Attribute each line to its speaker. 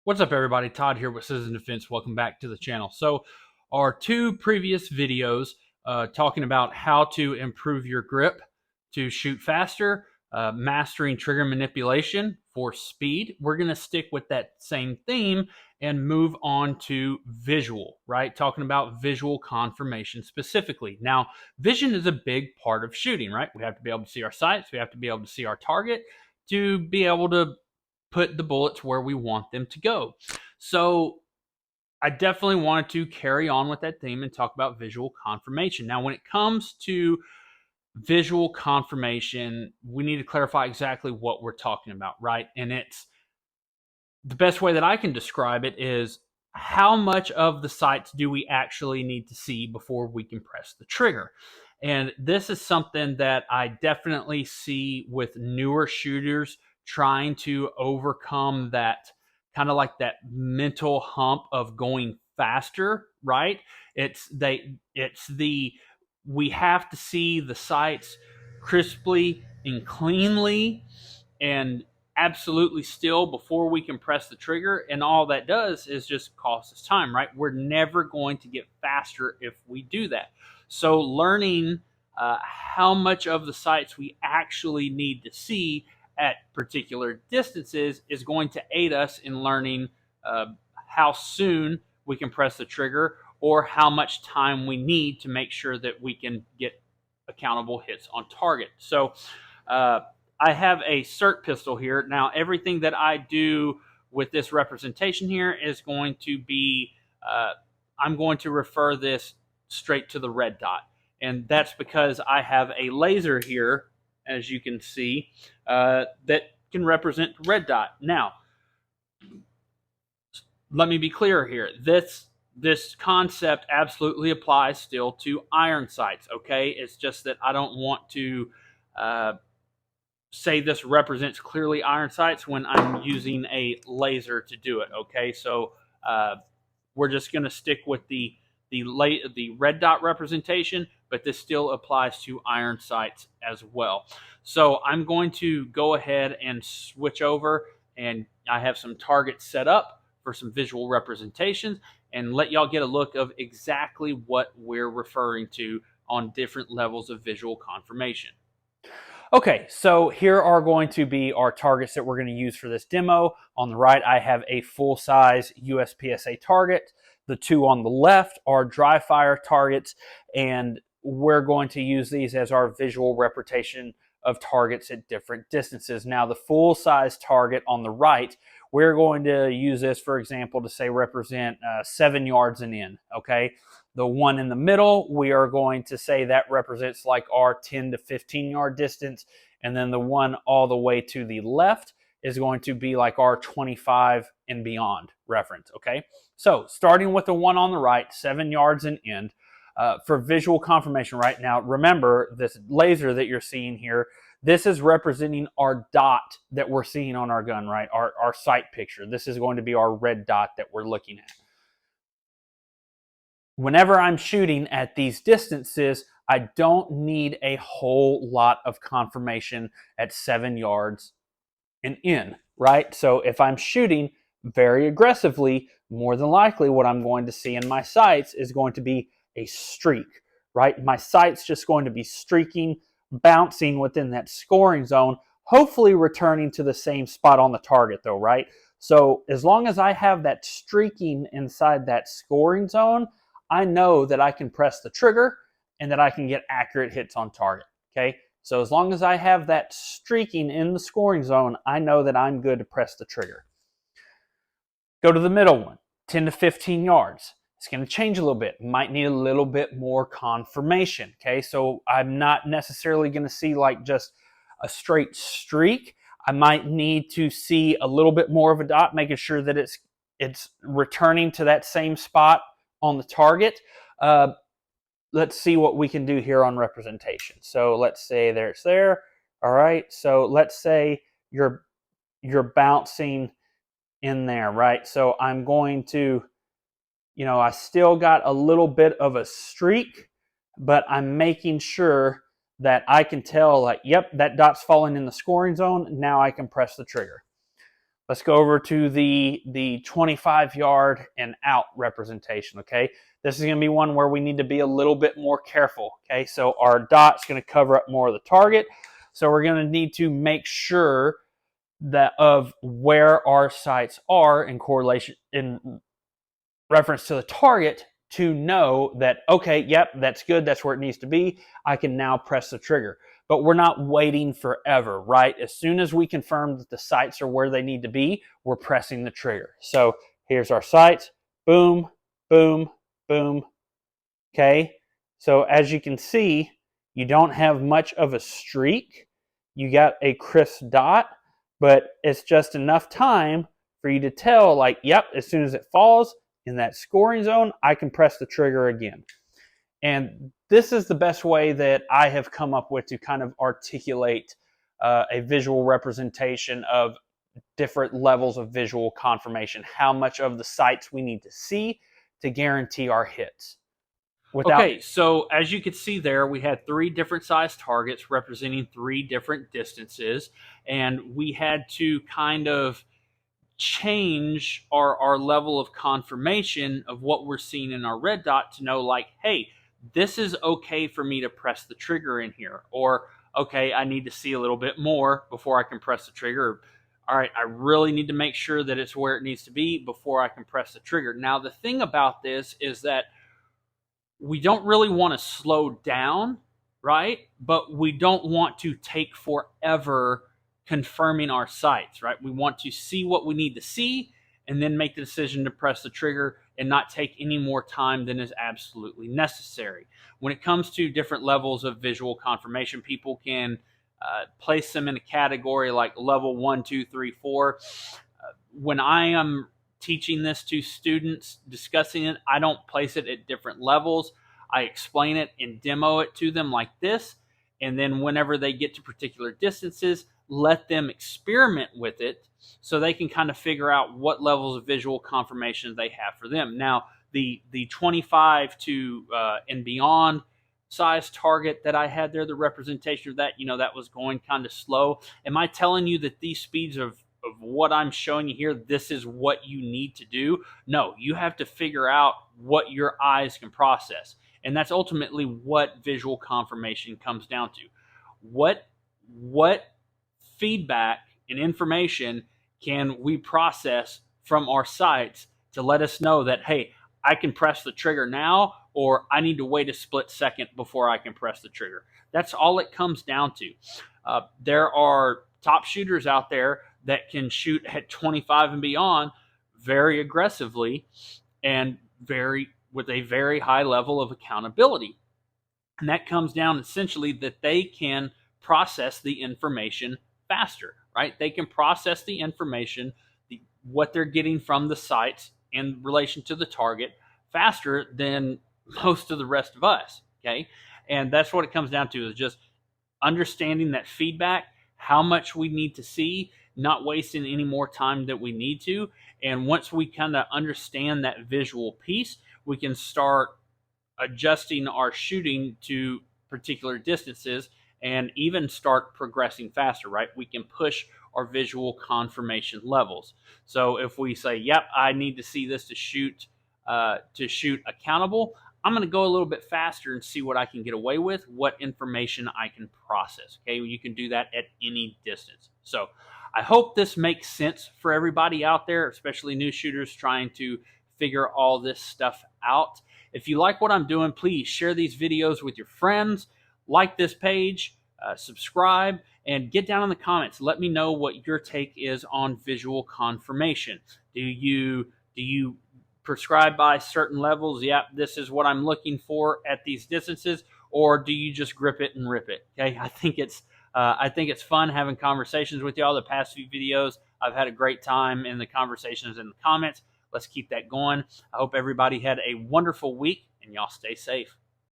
Speaker 1: What's up, everybody? Todd here with Citizen Defense. Welcome back to the channel. So our two previous videos talking about how to improve your grip to shoot faster, mastering trigger manipulation for speed. We're going to stick with that same theme and move on to visual, right? Talking about visual confirmation specifically. Now, vision is a big part of shooting, right? We have to be able to see our sights. We have to be able to see our target to be able to put the bullets where we want them to go. So I definitely wanted to carry on with that theme and talk about visual confirmation. Now, when it comes to visual confirmation, we need to clarify exactly what we're talking about, right? And it's the best way that I can describe it is how much of the sights do we actually need to see before we can press the trigger? And this is something that I definitely see with newer shooters trying to overcome that kind of like that mental hump of going faster, right? It's the we have to see the sights crisply and cleanly and absolutely still before we can press the trigger. And all that does is just cost us time, right? We're never going to get faster if we do that. So learning how much of the sights we actually need to see at particular distances is going to aid us in learning how soon we can press the trigger or how much time we need to make sure that we can get accountable hits on target. So I have a SIRT pistol here. Now, everything that I do with this representation here is going to be, I'm going to refer this straight to the red dot. And that's because I have a laser here, as you can see, that can represent the red dot. Now, let me be clear here. This concept absolutely applies still to iron sights, okay? It's just that I don't want to say this represents clearly iron sights when I'm using a laser to do it, okay? So we're just going to stick with the red dot representation, but this still applies to iron sights as well. So I'm going to go ahead and switch over, and I have some targets set up for some visual representations and let y'all get a look of exactly what we're referring to on different levels of visual confirmation. Okay, so here are going to be our targets that we're going to use for this demo. On the right, I have a full-size USPSA target. The two on the left are dry fire targets, and we're going to use these as our visual representation of targets at different distances. Now, the full-size target on the right, we're going to use this, for example, to say represent 7 yards and in, okay? The one in the middle, we are going to say that represents like our 10 to 15 yard distance. And then the one all the way to the left is going to be like our 25 and beyond reference, okay? So starting with the one on the right, 7 yards and in, for visual confirmation right now, remember this laser that you're seeing here, this is representing our dot that we're seeing on our gun, right? Our sight picture. This is going to be our red dot that we're looking at. Whenever I'm shooting at these distances, I don't need a whole lot of confirmation at 7 yards and in, right? So if I'm shooting very aggressively, more than likely what I'm going to see in my sights is going to be a streak, right? My sight's just going to be streaking, bouncing within that scoring zone, hopefully returning to the same spot on the target though, right? So as long as I have that streaking inside that scoring zone, I know that I can press the trigger and that I can get accurate hits on target, okay? So as long as I have that streaking in the scoring zone, I know that I'm good to press the trigger. Go to the middle one, 10 to 15 yards. It's going to change a little bit. Might need a little bit more confirmation, okay? So I'm not necessarily going to see like just a straight streak. I might need to see a little bit more of a dot, making sure that it's returning to that same spot on the target. Let's see what we can do here on representation. So let's say there's there. All right. So let's say you're bouncing in there, right? So I'm going to, I still got a little bit of a streak, but I'm making sure that I can tell like, yep, that dot's falling in the scoring zone. Now I can press the trigger. let's go over to the 25 yard and out representation, okay? This is going to be one where we need to be a little bit more careful, okay? So our dot's going to cover up more of the target. So we're going to need to make sure that of where our sights are in correlation, in reference to the target, to know that, okay, yep, that's good, that's where it needs to be. I can now press the trigger. But we're not waiting forever, right? As soon as we confirm that the sights are where they need to be, we're pressing the trigger. So here's our sights. Boom, boom, boom. Okay. So as you can see, you don't have much of a streak. You got a crisp dot, but it's just enough time for you to tell, like, yep, as soon as it falls in that scoring zone, I can press the trigger again. And this is the best way that I have come up with to kind of articulate a visual representation of different levels of visual confirmation, how much of the sights we need to see to guarantee our hits. Okay, so as you can see there, we had 3 different size targets representing 3 different distances, and we had to kind of change our level of confirmation of what we're seeing in our red dot to know, like, hey, this is okay for me to press the trigger in here, or okay, I need to see a little bit more before I can press the trigger. All right, I really need to make sure that it's where it needs to be before I can press the trigger. Now, the thing about this is that we don't really want to slow down, right? But we don't want to take forever confirming our sights, right? We want to see what we need to see and then make the decision to press the trigger and not take any more time than is absolutely necessary. When it comes to different levels of visual confirmation, people can place them in a category like level 1, 2, 3, 4. When I am teaching this to students, discussing it, I don't place it at different levels. I explain it and demo it to them like this. And then whenever they get to particular distances, let them experiment with it so they can kind of figure out what levels of visual confirmation they have for them. Now, the 25 to and beyond size target that I had there, the representation of that, that was going kind of slow. Am I telling you that these speeds of what I'm showing you here, this is what you need to do? No, you have to figure out what your eyes can process. And that's ultimately what visual confirmation comes down to. What feedback and information can we process from our sights to let us know that, hey, I can press the trigger now, or I need to wait a split second before I can press the trigger. That's all it comes down to. There are top shooters out there that can shoot at 25 and beyond very aggressively and with a very high level of accountability. And that comes down essentially that they can process the information faster, right? They can process the information, what they're getting from the sights in relation to the target faster than most of the rest of us, okay? And that's what it comes down to, is just understanding that feedback, how much we need to see, not wasting any more time than we need to. And once we kind of understand that visual piece, we can start adjusting our shooting to particular distances and even start progressing faster, right? We can push our visual confirmation levels. So if we say, yep, I need to see this to shoot accountable, I'm going to go a little bit faster and see what I can get away with, what information I can process. Okay, you can do that at any distance. So I hope this makes sense for everybody out there, especially new shooters trying to figure all this stuff out. If you like what I'm doing, please share these videos with your friends, like this page, subscribe, and get down in the comments. Let me know what your take is on visual confirmation. Do you prescribe by certain levels? Yep, this is what I'm looking for at these distances. Or do you just grip it and rip it? Okay, I think it's fun having conversations with y'all. The past few videos, I've had a great time in the conversations in the comments. Let's keep that going. I hope everybody had a wonderful week, and y'all stay safe.